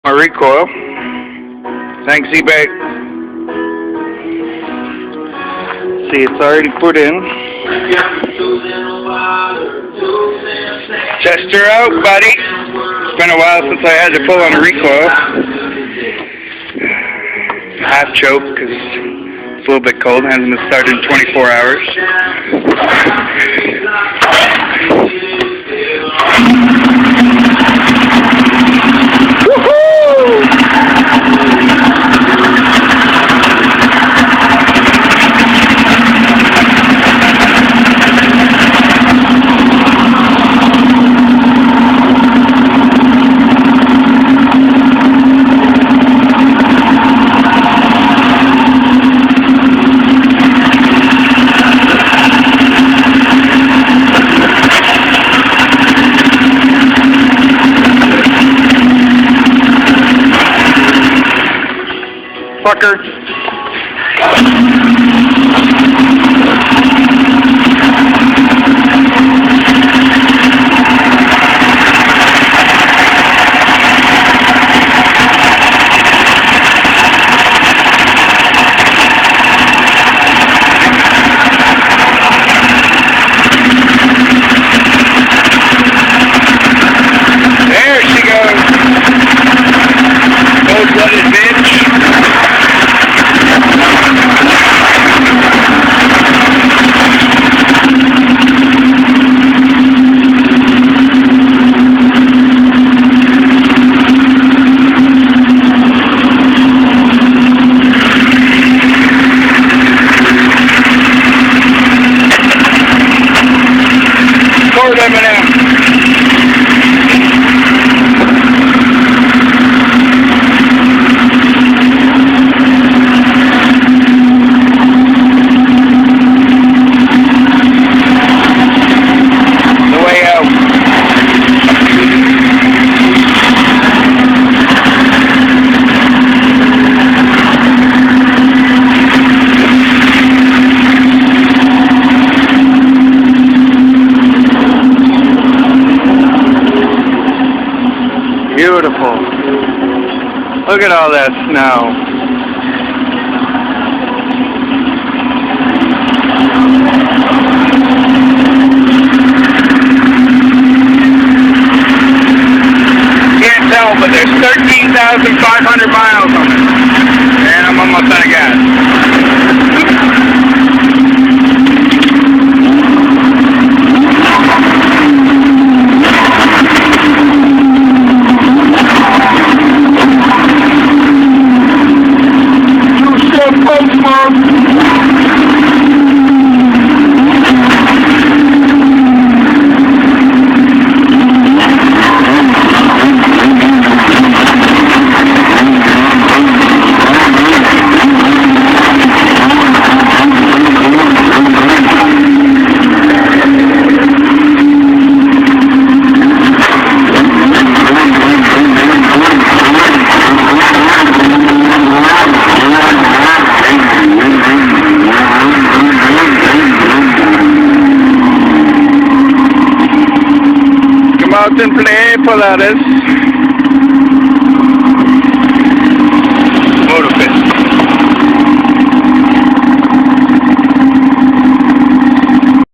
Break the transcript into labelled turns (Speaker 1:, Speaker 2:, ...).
Speaker 1: my recoil. Thanks, eBay. See, it's already put in. Test her out, buddy. It's been a while since I had to pull on a recoil. Half choke because it's a little bit cold. Hasn't been started in 24 hours. Fucker. There she goes. Cold-blooded bitch. M&M. The way out. Beautiful. Look at all that snow. Can't tell, but there's 13,500 miles on it. And I'm almost out of gas. Out and play, Polaris.